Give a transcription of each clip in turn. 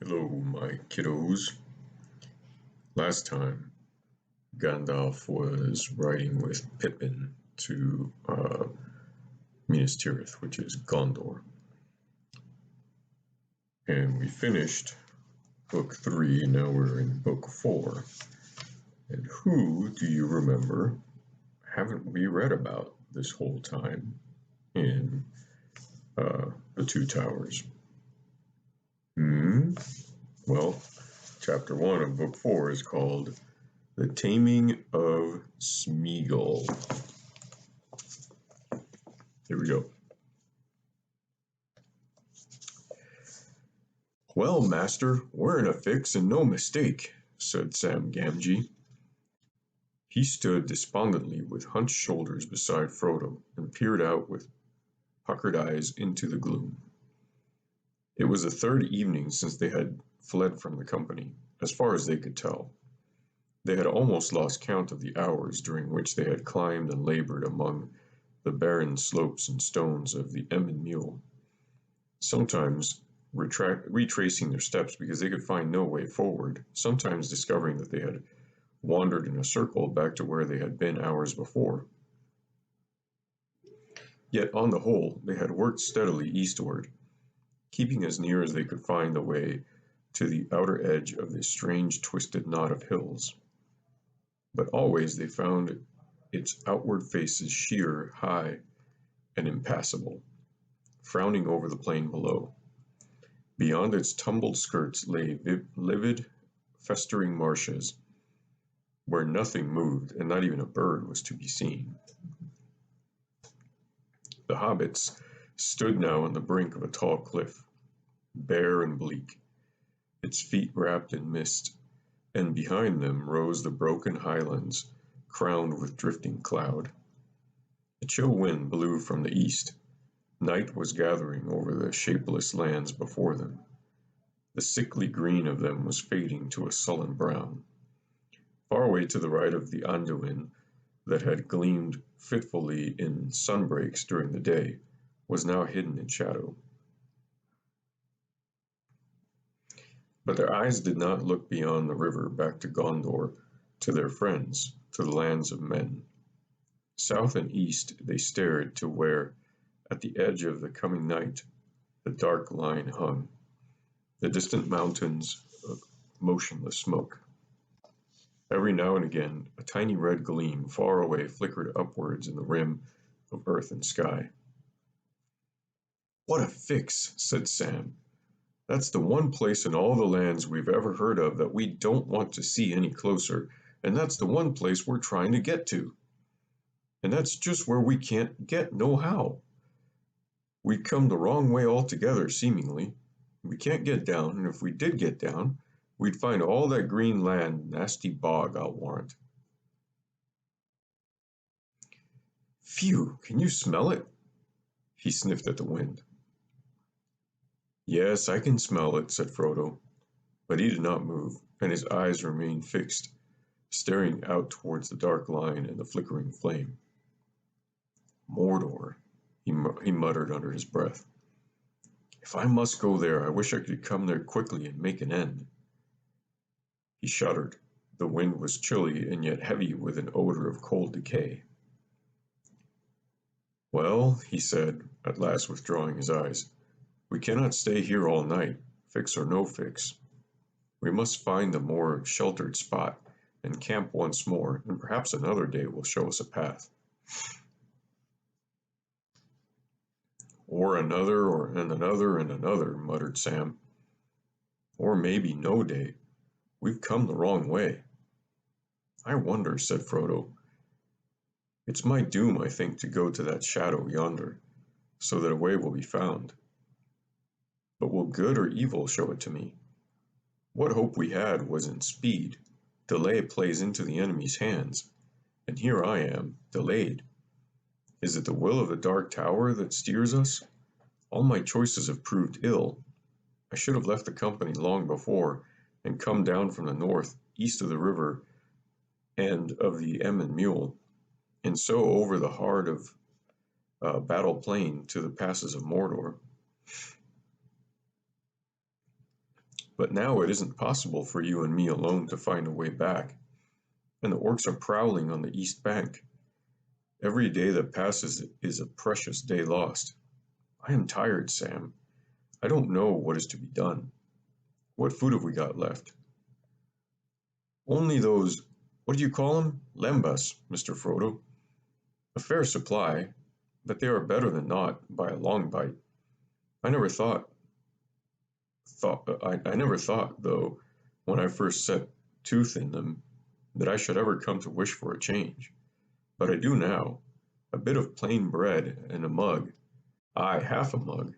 Hello, my kiddos. Last time, Gandalf was riding with Pippin to Minas Tirith, which is Gondor. And we finished book 3, now we're in book 4. And who do you remember haven't we read about this whole time in The Two Towers? Well, chapter 1 of book 4 is called The Taming of Smeagol. Here we go. Well, master, we're in a fix and no mistake, said Sam Gamgee. He stood despondently with hunched shoulders beside Frodo and peered out with puckered eyes into the gloom. It was the third evening since they had fled from the company, as far as they could tell. They had almost lost count of the hours during which they had climbed and labored among the barren slopes and stones of the Emyn Muil, sometimes retracing their steps because they could find no way forward, sometimes discovering that they had wandered in a circle back to where they had been hours before. Yet on the whole, they had worked steadily eastward, keeping as near as they could find the way to the outer edge of this strange twisted knot of hills. But always they found its outward faces sheer, high, and impassable, frowning over the plain below. Beyond its tumbled skirts lay livid, festering marshes, where nothing moved and not even a bird was to be seen. The hobbits stood now on the brink of a tall cliff, bare and bleak, its feet wrapped in mist, and behind them rose the broken highlands, crowned with drifting cloud. A chill wind blew from the east. Night was gathering over the shapeless lands before them. The sickly green of them was fading to a sullen brown. Far away to the right of the Anduin, that had gleamed fitfully in sunbreaks during the day, was now hidden in shadow. But their eyes did not look beyond the river back to Gondor, to their friends, to the lands of men. South and east they stared to where, at the edge of the coming night, the dark line hung, the distant mountains of motionless smoke. Every now and again, a tiny red gleam far away flickered upwards in the rim of earth and sky. What a fix, said Sam. That's the one place in all the lands we've ever heard of that we don't want to see any closer, and that's the one place we're trying to get to. And that's just where we can't get nohow. We'd come the wrong way altogether, seemingly. We can't get down, and if we did get down, we'd find all that green land nasty bog, I'll warrant. Phew, can you smell it? He sniffed at the wind. Yes, I can smell it, said Frodo, but he did not move, and his eyes remained fixed, staring out towards the dark line and the flickering flame. Mordor, he muttered under his breath. If I must go there, I wish I could come there quickly and make an end. He shuddered. The wind was chilly and yet heavy with an odor of cold decay. Well, he said, at last withdrawing his eyes, we cannot stay here all night, fix or no fix. We must find a more sheltered spot and camp once more, and perhaps another day will show us a path. Or another, and another, and another, muttered Sam. Or maybe no day. We've come the wrong way. I wonder, said Frodo. It's my doom, I think, to go to that shadow yonder, so that a way will be found. But will good or evil show it to me? What hope we had was in speed. Delay plays into the enemy's hands, and here I am, delayed. Is it the will of the Dark Tower that steers us? All my choices have proved ill. I should have left the company long before, and come down from the north, east of the river, and of the Emyn Muil, and so over the heart of Battle Plain to the passes of Mordor. But now it isn't possible for you and me alone to find a way back, and the orcs are prowling on the east bank. Every day that passes is a precious day lost. I am tired, Sam. I don't know what is to be done. What food have we got left? Only those, what do you call them? Lembas, Mr. Frodo. A fair supply, but they are better than not by a long bite. I never I never thought, though, when I first set tooth in them, that I should ever come to wish for a change. But I do now. A bit of plain bread and a mug, aye, half a mug,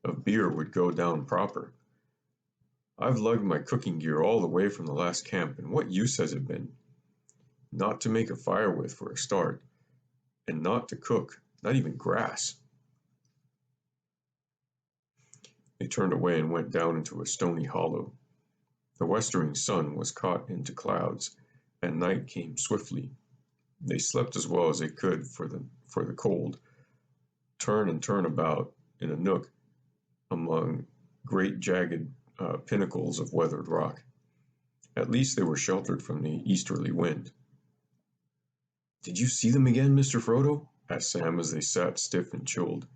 of beer would go down proper. I've lugged my cooking gear all the way from the last camp, and what use has it been? Not to make a fire with for a start, and not to cook, not even grass. They turned away and went down into a stony hollow. The westering sun was caught into clouds, and night came swiftly. They slept as well as they could for the cold, turn and turn about in a nook among great jagged pinnacles of weathered rock. At least they were sheltered from the easterly wind. "Did you see them again, Mr. Frodo?" asked Sam as they sat stiff and chilled,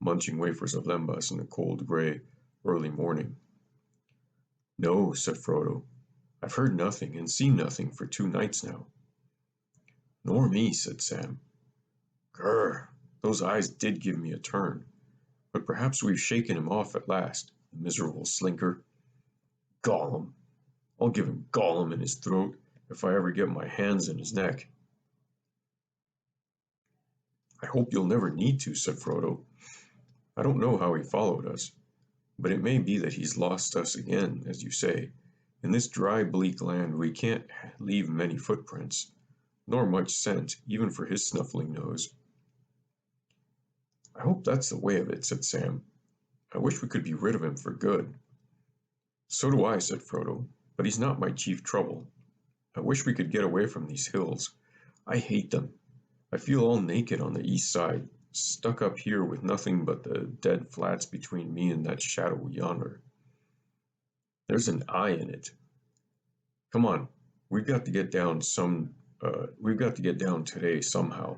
munching wafers of lembas in the cold gray early morning. "No," said Frodo. "I've heard nothing and seen nothing for 2 nights now." "Nor me," said Sam. "Grr, those eyes did give me a turn. But perhaps we've shaken him off at last, the miserable slinker. Gollum! I'll give him Gollum in his throat if I ever get my hands in his neck." "I hope you'll never need to," said Frodo. "I don't know how he followed us, but it may be that he's lost us again, as you say. In this dry, bleak land we can't leave many footprints, nor much scent, even for his snuffling nose." "I hope that's the way of it," said Sam. "I wish we could be rid of him for good." "So do I," said Frodo, "but he's not my chief trouble. I wish we could get away from these hills. I hate them. I feel all naked on the east side, stuck up here with nothing but the dead flats between me and that shadow yonder. There's an eye in it. Come on, we've got to get down today somehow."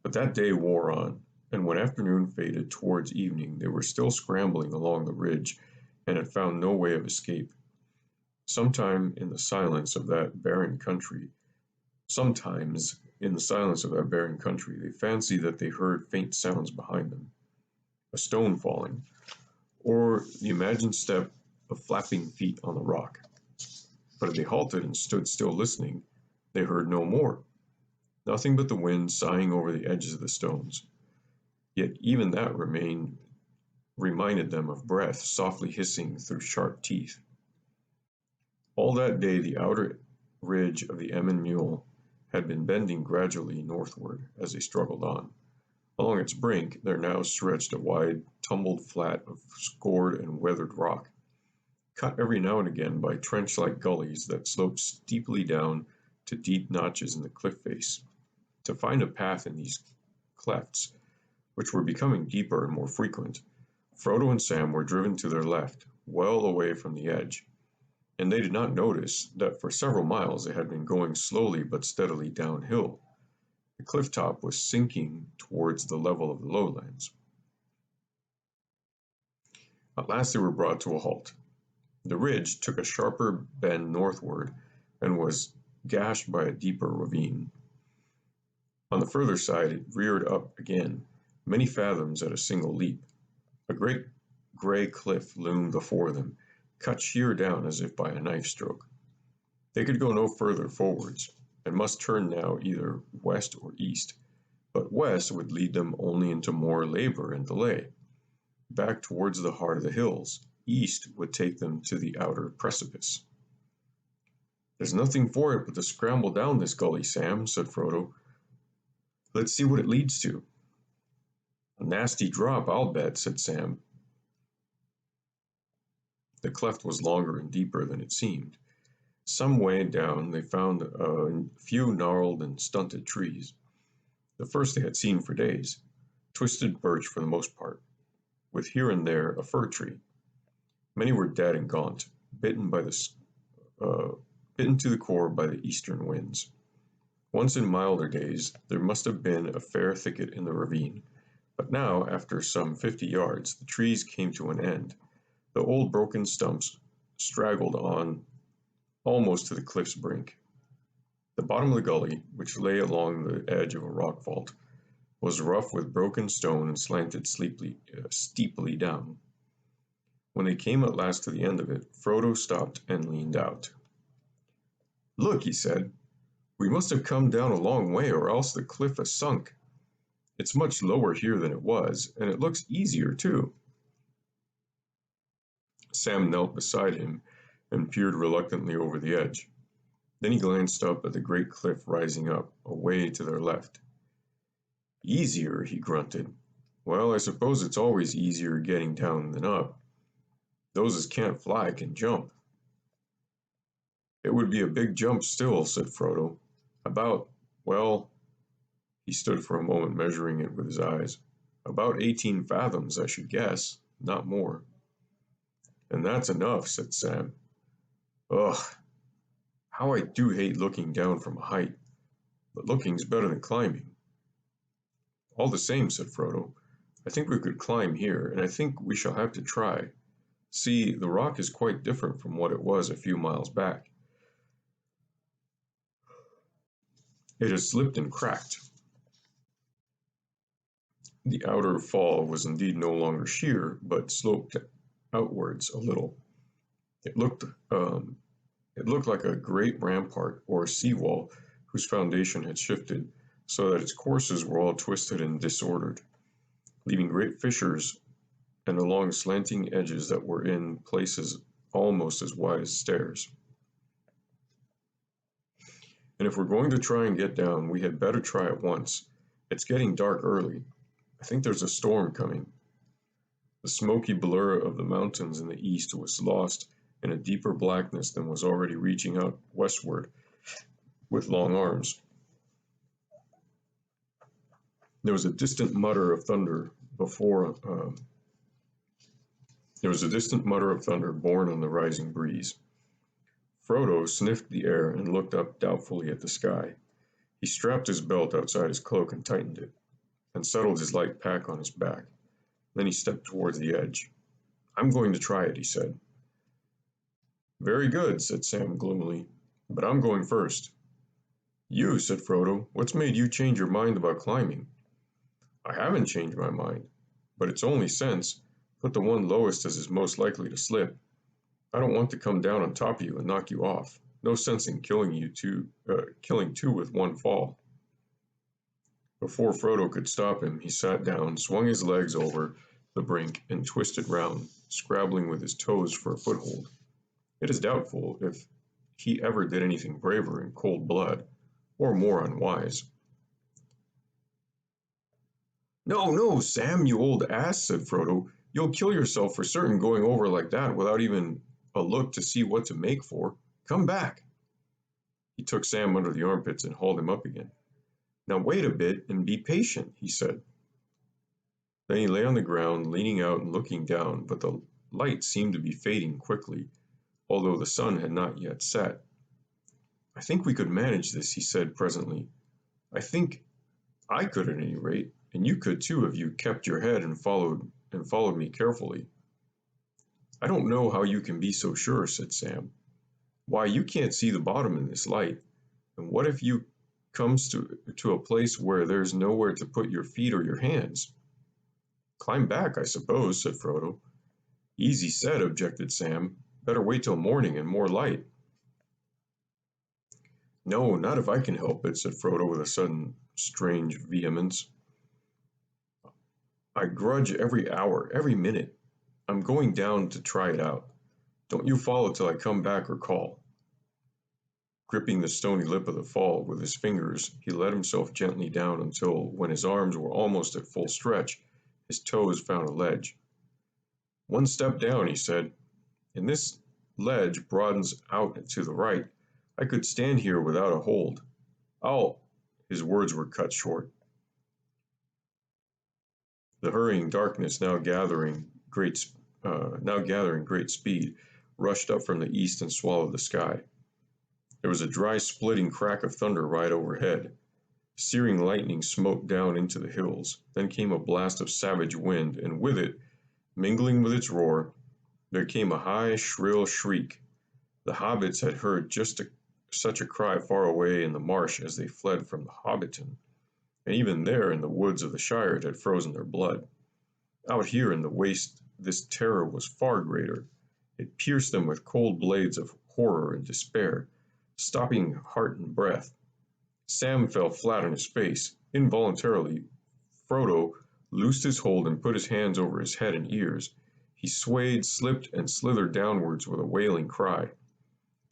But that day wore on, and when afternoon faded towards evening they were still scrambling along the ridge and had found no way of escape. Sometimes in the silence of that barren country, they fancied that they heard faint sounds behind them, a stone falling, or the imagined step of flapping feet on the rock. But if they halted and stood still listening, they heard no more. Nothing but the wind sighing over the edges of the stones. Yet even that reminded them of breath softly hissing through sharp teeth. All that day the outer ridge of the Emyn Muil had been bending gradually northward as they struggled on. Along its brink there now stretched a wide, tumbled flat of scored and weathered rock, cut every now and again by trench-like gullies that sloped steeply down to deep notches in the cliff face. To find a path in these clefts, which were becoming deeper and more frequent, Frodo and Sam were driven to their left, well away from the edge, and they did not notice that for several miles they had been going slowly but steadily downhill. The cliff top was sinking towards the level of the lowlands. At last they were brought to a halt. The ridge took a sharper bend northward and was gashed by a deeper ravine. On the further side it reared up again, many fathoms at a single leap. A great gray cliff loomed before them, cut sheer down as if by a knife stroke. They could go no further forwards, and must turn now either west or east, but west would lead them only into more labor and delay. Back towards the heart of the hills, east would take them to the outer precipice. "There's nothing for it but to scramble down this gully, Sam," said Frodo. "Let's see what it leads to." "A nasty drop, I'll bet," said Sam. The cleft was longer and deeper than it seemed. Some way down they found a few gnarled and stunted trees, the first they had seen for days, twisted birch for the most part. with here and there a fir tree. Many were dead and gaunt, bitten by uh, bitten to the core by the eastern winds. Once in milder days there must have been a fair thicket in the ravine, but now, after some 50 yards, the trees came to an end. The old broken stumps straggled on almost to the cliff's brink. The bottom of the gully, which lay along the edge of a rock vault, was rough with broken stone and slanted steeply down. When they came at last to the end of it, Frodo stopped and leaned out. "Look," he said, "we must have come down a long way, or else the cliff has sunk. It's much lower here than it was, and it looks easier, too." Sam knelt beside him and peered reluctantly over the edge. Then he glanced up at the great cliff rising up, away to their left. "Easier," he grunted. "Well, I suppose it's always easier getting down than up. Those as can't fly can jump." "It would be a big jump still," said Frodo. Well, he stood for a moment measuring it with his eyes. "About 18 fathoms, I should guess, not more." "And that's enough," said Sam. "Ugh, how I do hate looking down from a height, but looking's better than climbing." "All the same," said Frodo, "I think we could climb here, and I think we shall have to try. See, the rock is quite different from what it was a few miles back. It has slipped and cracked." The outer fall was indeed no longer sheer, but sloped outwards a little. It looked like a great rampart or sea wall whose foundation had shifted, so that its courses were all twisted and disordered, leaving great fissures and along slanting edges that were in places almost as wide as stairs. "And if we're going to try and get down, we had better try at once. It's getting dark early. I think there's a storm coming." The smoky blur of the mountains in the east was lost in a deeper blackness than was already reaching out westward with long arms. There was a distant mutter of thunder borne on the rising breeze. Frodo sniffed the air and looked up doubtfully at the sky. He strapped his belt outside his cloak and tightened it, and settled his light pack on his back. Then he stepped towards the edge. "I'm going to try it," he said. "Very good," said Sam gloomily, "but I'm going first." "You," said Frodo, "what's made you change your mind about climbing?" "I haven't changed my mind, but it's only sense. Put the one lowest as is most likely to slip. I don't want to come down on top of you and knock you off. No sense in killing two with one fall." Before Frodo could stop him, he sat down, swung his legs over the brink, and twisted round, scrabbling with his toes for a foothold. It is doubtful if he ever did anything braver in cold blood, or more unwise. "No, no, Sam, you old ass," said Frodo. "You'll kill yourself for certain going over like that without even a look to see what to make for. Come back." He took Sam under the armpits and hauled him up again. "Now wait a bit and be patient," he said. Then he lay on the ground, leaning out and looking down, but the light seemed to be fading quickly, although the sun had not yet set. "I think we could manage this," he said presently. "I think I could at any rate, and you could too if you kept your head and followed me carefully." "I don't know how you can be so sure," said Sam. "Why, you can't see the bottom in this light, and what if you comes to a place where there's nowhere to put your feet or your hands?" "Climb back, I suppose," said Frodo. "Easy said," objected Sam. "Better wait till morning and more light." "No, not if I can help it," said Frodo with a sudden strange vehemence. "I grudge every hour, every minute. I'm going down to try it out. Don't you follow till I come back or call." Gripping the stony lip of the fall with his fingers, he let himself gently down until, when his arms were almost at full stretch, his toes found a ledge. "One step down," he said, "and this ledge broadens out to the right. I could stand here without a hold. I'll—" His words were cut short. The hurrying darkness, now gathering great speed, rushed up from the east and swallowed the sky. There was a dry, splitting crack of thunder right overhead. Searing lightning smote down into the hills. Then came a blast of savage wind, and with it, mingling with its roar, there came a high, shrill shriek. The hobbits had heard such a cry far away in the marsh as they fled from the Hobbiton, and even there in the woods of the Shire it had frozen their blood. Out here in the waste this terror was far greater. It pierced them with cold blades of horror and despair, stopping heart and breath. Sam fell flat on his face. Involuntarily, Frodo loosed his hold and put his hands over his head and ears. He swayed, slipped, and slithered downwards with a wailing cry.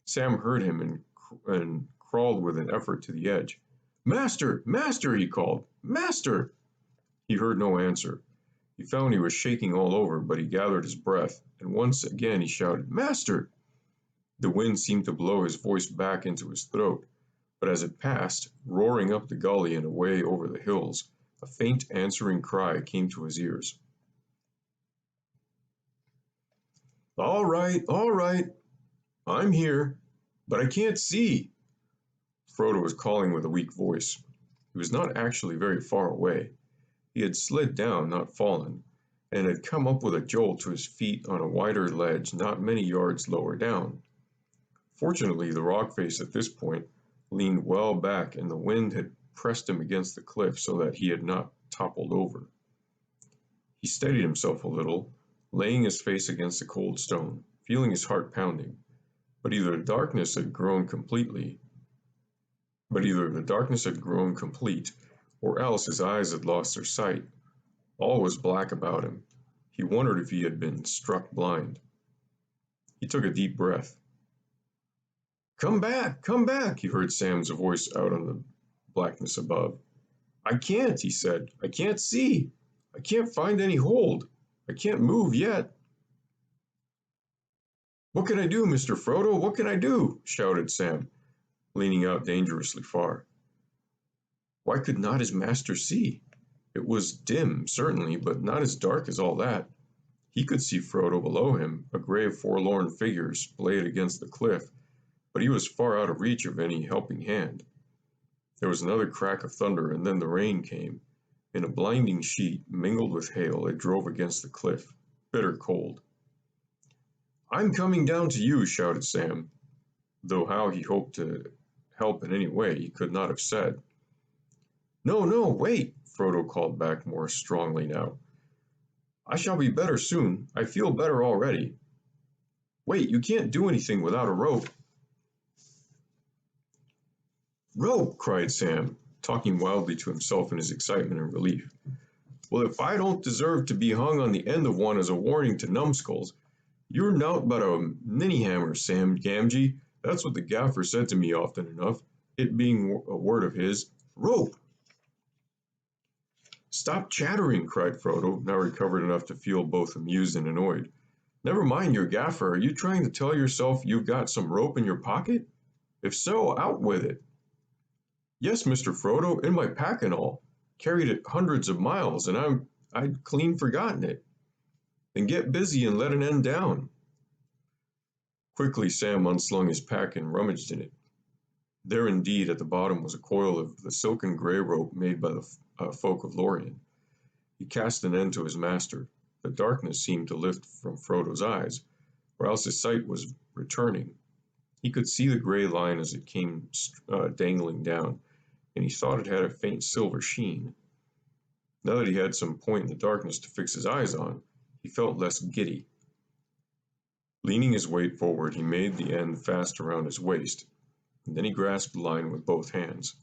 Sam heard him and crawled with an effort to the edge. "Master! Master!" he called. "Master!" He heard no answer. He found he was shaking all over, but he gathered his breath, and once again he shouted, "Master!" The wind seemed to blow his voice back into his throat, but as it passed, roaring up the gully and away over the hills, a faint answering cry came to his ears. All right, I'm here, but I can't see." Frodo was calling with a weak voice. He was not actually very far away. He had slid down, not fallen, and had come up with a jolt to his feet on a wider ledge not many yards lower down. Fortunately, the rock face at this point leaned well back, and the wind had pressed him against the cliff so that he had not toppled over. He steadied himself a little, laying his face against the cold stone, feeling his heart pounding. But either the darkness had grown complete, or else his eyes had lost their sight. All was black about him. He wondered if he had been struck blind. He took a deep breath. Come back, he heard Sam's voice out on the blackness above. "I can't," he said. "I can't see. I can't find any hold. I can't move yet." "What can I do, Mr. Frodo? What can I do?" shouted Sam, leaning out dangerously far. Why could not his master see? It was dim, certainly, but not as dark as all that. He could see Frodo below him, a gray forlorn figure splayed against the cliff, but he was far out of reach of any helping hand. There was another crack of thunder, and then the rain came. In a blinding sheet, mingled with hail, it drove against the cliff, bitter cold. "I'm coming down to you," shouted Sam, though how he hoped to help in any way he could not have said. No, wait," Frodo called back more strongly now. "I shall be better soon. I feel better already. Wait, you can't do anything without a rope." "Rope!" cried Sam, talking wildly to himself in his excitement and relief. "Well, if I don't deserve to be hung on the end of one as a warning to numbskulls, you're nowt but a ninny-hammer, Sam Gamgee. That's what the gaffer said to me often enough, it being a word of his. Rope!" "Stop chattering," cried Frodo, now recovered enough to feel both amused and annoyed. "Never mind your gaffer. Are you trying to tell yourself you've got some rope in your pocket? If so, out with it." "Yes, Mr. Frodo, in my pack and all. Carried it hundreds of miles, and I'd clean forgotten it." "Then get busy and let an end down." Quickly Sam unslung his pack and rummaged in it. There indeed at the bottom was a coil of the silken grey rope made by the folk of Lorien. He cast an end to his master. The darkness seemed to lift from Frodo's eyes, or else his sight was returning. He could see the grey line as it came dangling down, and he thought it had a faint silver sheen. Now that he had some point in the darkness to fix his eyes on, he felt less giddy. Leaning his weight forward, he made the end fast around his waist, and then he grasped the line with both hands.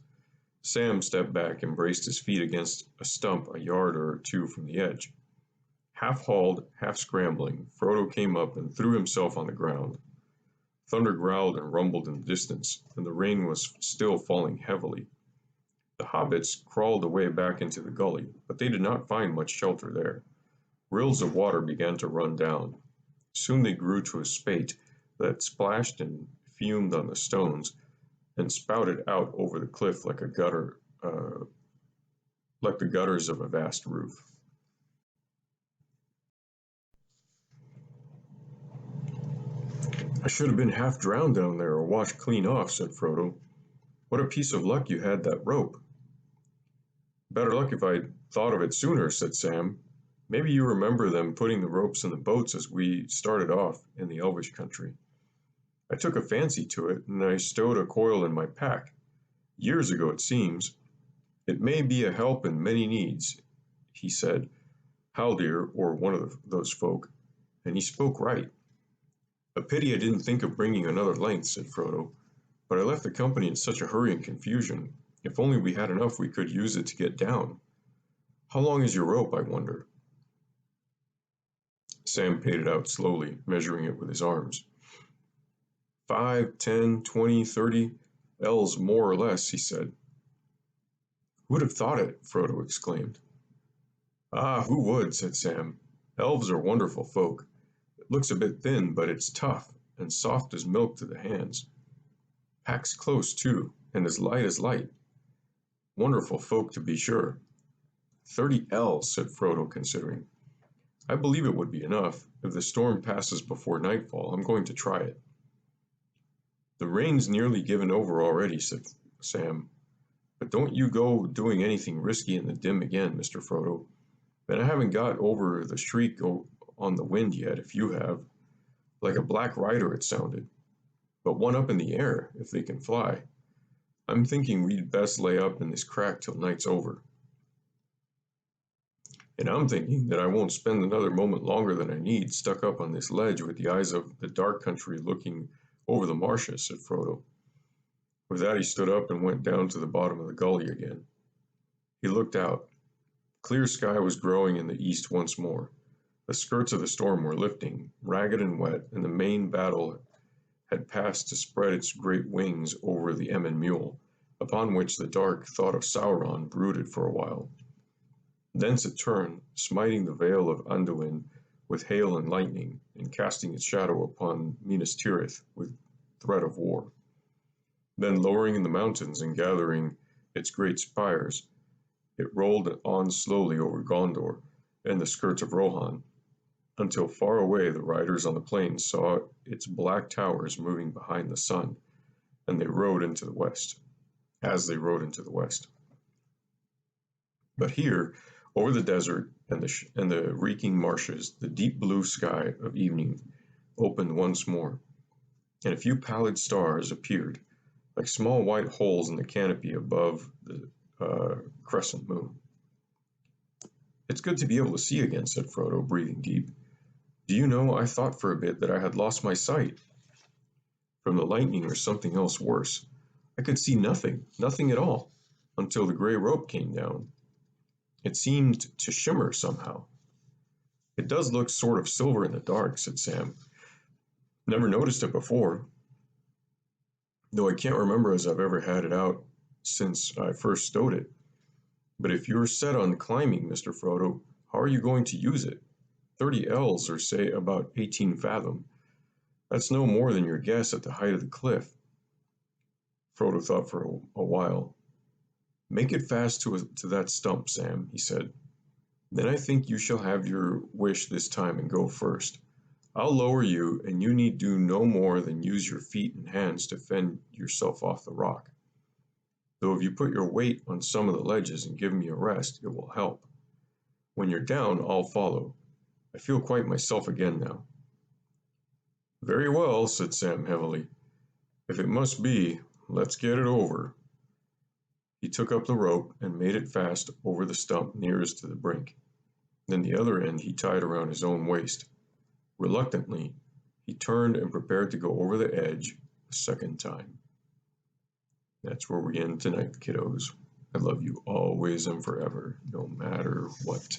Sam stepped back and braced his feet against a stump a yard or two from the edge. Half hauled, half scrambling, Frodo came up and threw himself on the ground. Thunder growled and rumbled in the distance, and the rain was still falling heavily. The hobbits crawled away back into the gully, but they did not find much shelter there. Rills of water began to run down. Soon they grew to a spate that splashed and fumed on the stones, and spouted out over the cliff like the gutters of a vast roof. I should have been half drowned down there or washed clean off, said Frodo. What a piece of luck you had that rope. Better luck if I'd thought of it sooner, said Sam. Maybe you remember them putting the ropes in the boats as we started off in the Elvish country. I took a fancy to it, and I stowed a coil in my pack. Years ago, it seems. It may be a help in many needs, he said. Haldir, or one of those folk, and he spoke right. A pity I didn't think of bringing another length, said Frodo, but I left the company in such a hurry and confusion. If only we had enough, we could use it to get down. How long is your rope, I wonder? Sam paid it out slowly, measuring it with his arms. 5, 10, 20, 30 ells more or less, he said. Who'd have thought it? Frodo exclaimed. Ah, who would, said Sam. Elves are wonderful folk. It looks a bit thin, but it's tough, and soft as milk to the hands. Packs close, too, and as light as light. Wonderful folk, to be sure. 30 ells, said Frodo, considering. I believe it would be enough. If the storm passes before nightfall, I'm going to try it. The rain's nearly given over already, said Sam. But don't you go doing anything risky in the dim again, Mr. Frodo. And I haven't got over the shriek on the wind yet, if you have. Like a black rider, it sounded. But one up in the air, if they can fly. I'm thinking we'd best lay up in this crack till night's over. And I'm thinking that I won't spend another moment longer than I need stuck up on this ledge with the eyes of the dark country looking over the marshes, said Frodo. With that he stood up and went down to the bottom of the gully again. He looked out. Clear sky was growing in the east once more. The skirts of the storm were lifting, ragged and wet, and the main battle had passed to spread its great wings over the Emyn Muil, upon which the dark thought of Sauron brooded for a while. Thence it turned, smiting the vale of Anduin with hail and lightning, and casting its shadow upon Minas Tirith with threat of war. Then lowering in the mountains and gathering its great spires, it rolled on slowly over Gondor and the skirts of Rohan, until far away the riders on the plains saw its black towers moving behind the sun, and they rode into the west, as they rode into the west. But here, over the desert and the reeking marshes, the deep blue sky of evening opened once more, and a few pallid stars appeared, like small white holes in the canopy above the crescent moon. It's good to be able to see again, said Frodo, breathing deep. Do you know, I thought for a bit that I had lost my sight. From the lightning or something else worse. I could see nothing at all, until the gray rope came down. It seemed to shimmer somehow. It does look sort of silver in the dark, said Sam. Never noticed it before, though I can't remember as I've ever had it out since I first stowed it. But if you're set on climbing, Mr. Frodo, how are you going to use it? 30 ells, or say about 18 fathom. That's no more than your guess at the height of the cliff. Frodo thought for a while. Make it fast to that stump, Sam, he said. Then I think you shall have your wish this time and go first. I'll lower you, and you need do no more than use your feet and hands to fend yourself off the rock. Though if you put your weight on some of the ledges and give me a rest, it will help. When you're down, I'll follow. I feel quite myself again now. Very well, said Sam heavily. If it must be, let's get it over. He took up the rope and made it fast over the stump nearest to the brink. Then the other end he tied around his own waist. Reluctantly, he turned and prepared to go over the edge a second time. That's where we end tonight, kiddos. I love you always and forever, no matter what.